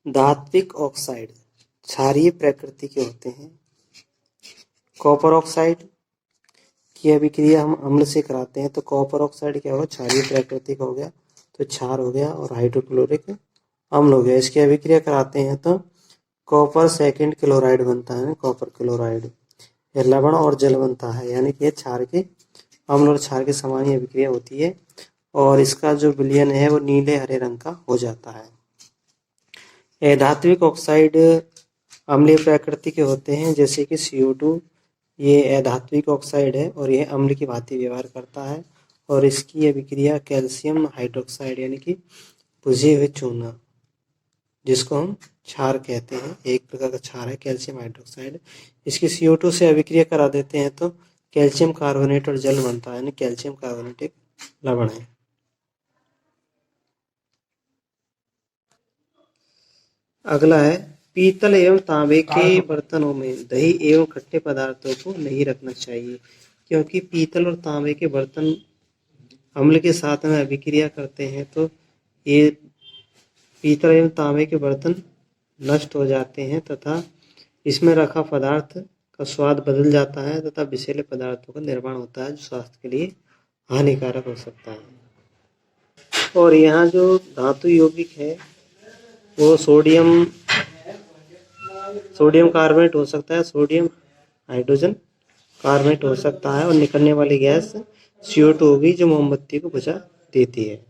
धात्विक ऑक्साइड क्षारीय प्रकृति के होते हैं। कॉपर ऑक्साइड की अभिक्रिया हम अम्ल से कराते हैं तो कॉपर ऑक्साइड क्या होगा, क्षारीय प्रकृति का हो गया तो क्षार हो गया और हाइड्रोक्लोरिक अम्ल हो गया। इसकी अभिक्रिया कराते हैं तो कॉपर सेकंड क्लोराइड बनता है, कॉपर क्लोराइड। यह लवण और जल बनता है, यानी कि क्षार के अम्ल और क्षार के समान ही अभिक्रिया होती है और इसका जो विलयन है वो नीले हरे रंग का हो जाता है। धात्विक ऑक्साइड अम्लीय प्रकृति के होते हैं, जैसे कि CO2। ये अधात्विक ऑक्साइड है और यह अम्ल की भांति व्यवहार करता है और इसकी अभिक्रिया कैल्शियम हाइड्रोक्साइड यानी कि बुझे हुए चूना, जिसको हम क्षार कहते हैं, एक प्रकार का क्षार है कैल्शियम हाइड्रोक्साइड। इसकी CO2 से अभिक्रिया करा देते हैं तो कैल्शियम कार्बोनेट और जल बनता है, यानी कैल्शियम कार्बोनेट एक लवण है। अगला है पीतल एवं तांबे के बर्तनों में दही एवं खट्टे पदार्थों को नहीं रखना चाहिए, क्योंकि पीतल और तांबे के बर्तन अम्ल के साथ में अभिक्रिया करते हैं तो ये पीतल एवं तांबे के बर्तन नष्ट हो जाते हैं तथा इसमें रखा पदार्थ का स्वाद बदल जाता है तथा विषैले पदार्थों का निर्माण होता है जो स्वास्थ्य के लिए हानिकारक हो सकता है। और यहाँ जो धातु यौगिक है वो सोडियम कार्बोनेट हो सकता है, सोडियम हाइड्रोजन कार्बोनेट हो सकता है और निकलने वाली गैस CO2 होगी जो मोमबत्ती को बुझा देती है।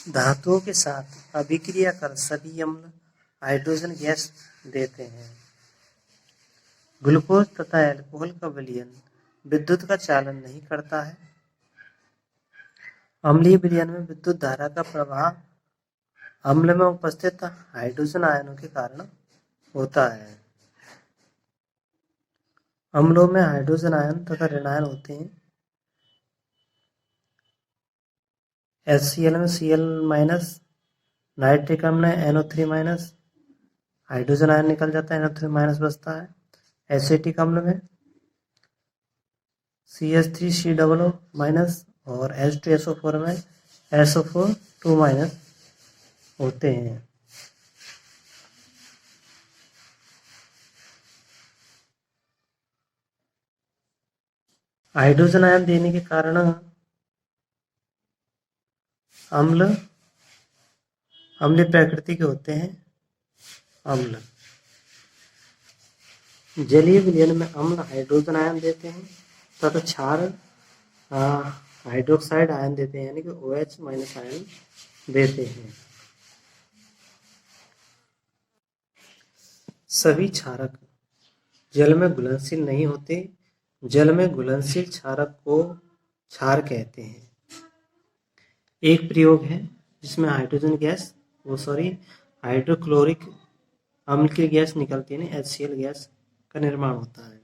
धातुओं के साथ अभिक्रिया कर सभी अम्ल हाइड्रोजन गैस देते हैं। ग्लूकोज तथा अल्कोहल का विलयन विद्युत का चालन नहीं करता है। अम्लीय विलयन में विद्युत धारा का प्रवाह अम्ल में उपस्थित हाइड्रोजन आयनों के कारण होता है। अम्लों में हाइड्रोजन आयन तथा ऋणायन होते हैं। HCl में Cl-, नाइट्रिक अम्ल में NO3-, हाइड्रोजन आयन निकल जाता है, NO3- बचता है। एसिटिक अम्ल में CH3COO- और H2SO4 में SO4 2- होते हैं। हाइड्रोजन आयन देने के कारण अम्लीय प्रकृति के होते हैं अम्ल। जलीय विलयन में अम्ल हाइड्रोजन आयन देते हैं तथा क्षार हाइड्रोक्साइड आयन देते हैं, यानी कि OH- आयन देते हैं। सभी क्षारक जल में घुलनशील नहीं होते। जल में घुलनशील क्षारक को क्षार कहते हैं। एक प्रयोग है जिसमें हाइड्रोक्लोरिक अम्ल की गैस निकलती है, HCl गैस का निर्माण होता है।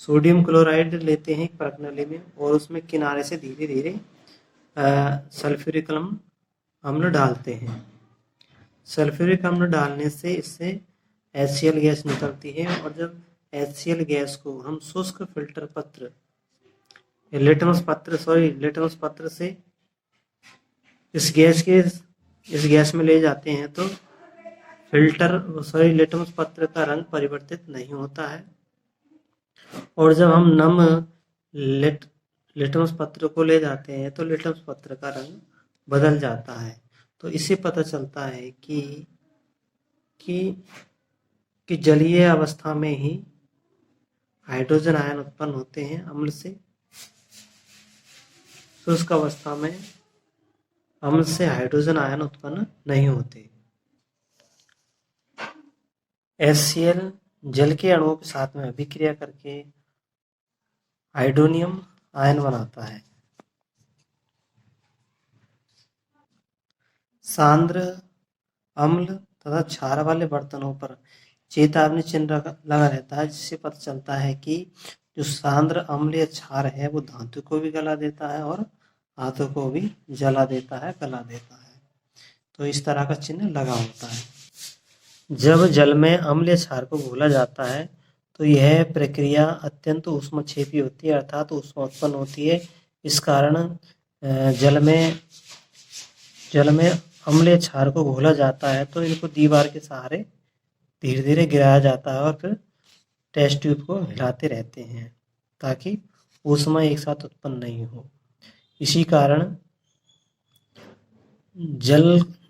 सोडियम क्लोराइड लेते हैं एक प्रणाली में और उसमें किनारे से धीरे धीरे सल्फ्यूरिक अम्ल डालते हैं। सल्फ्यूरिक अम्ल डालने से इससे HCl गैस निकलती है और जब HCl गैस को हम शुष्क फिल्टर पत्र लिटमस पत्र से इस गैस में ले जाते हैं तो लिटमस पत्र का रंग परिवर्तित नहीं होता है। और जब हम नम लिटमस पत्र को ले जाते हैं तो लिटमस पत्र का रंग बदल जाता है। तो इससे पता चलता है कि जलीय अवस्था में ही हाइड्रोजन आयन उत्पन्न होते हैं अम्ल से। शुष्क अवस्था में अम्ल से हाइड्रोजन आयन उत्पन्न नहीं होते। HCl जल के अणुओं के साथ में अभिक्रिया करके हाइड्रोनियम आयन बनाता है। सांद्र अम्ल तथा क्षार वाले बर्तनों पर चेतावनी चिन्ह लगा रहता है, जिससे पता चलता है कि जो सांद्र अम्ल या क्षार है वो धातु को भी गला देता है और हाथों को भी जला देता है, गला देता है। तो इस तरह का चिन्ह लगा होता है। जब जल में अम्ल या क्षार को घोला जाता है तो यह प्रक्रिया अत्यंत ऊष्मक्षेपी होती है, अर्थात ऊष्मा उत्पन्न होती है। इस कारण जल में अम्ल या क्षार को घोला जाता है तो इनको दीवार के सहारे धीरे धीरे गिराया जाता है और फिर टेस्ट ट्यूब को हिलाते रहते हैं ताकि ऊष्मा एक साथ उत्पन्न नहीं हो। इसी कारण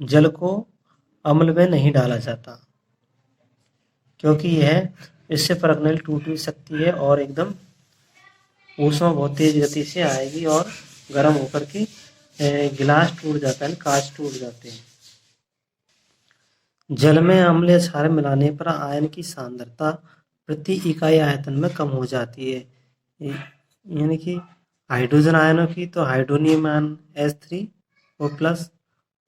जल को अम्ल में नहीं डाला जाता, क्योंकि यह इससे परखनल टूट भी सकती है और एकदम ऊष्मा बहुत तेज गति से आएगी और गर्म होकर के गिलास टूट जाता है, कांच टूट जाते हैं। जल में अम्ल या क्षार मिलाने पर आयन की सांद्रता प्रति इकाई आयतन में कम हो जाती है। यानी कि हाइड्रोजन आयनों की तो हाइड्रोनियम आयन H3O+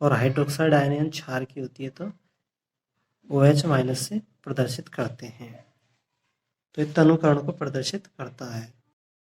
और हाइड्रोक्साइड आयन क्षार की होती है तो OH- से प्रदर्शित करते हैं। तो ये तनुकरण को प्रदर्शित करता है।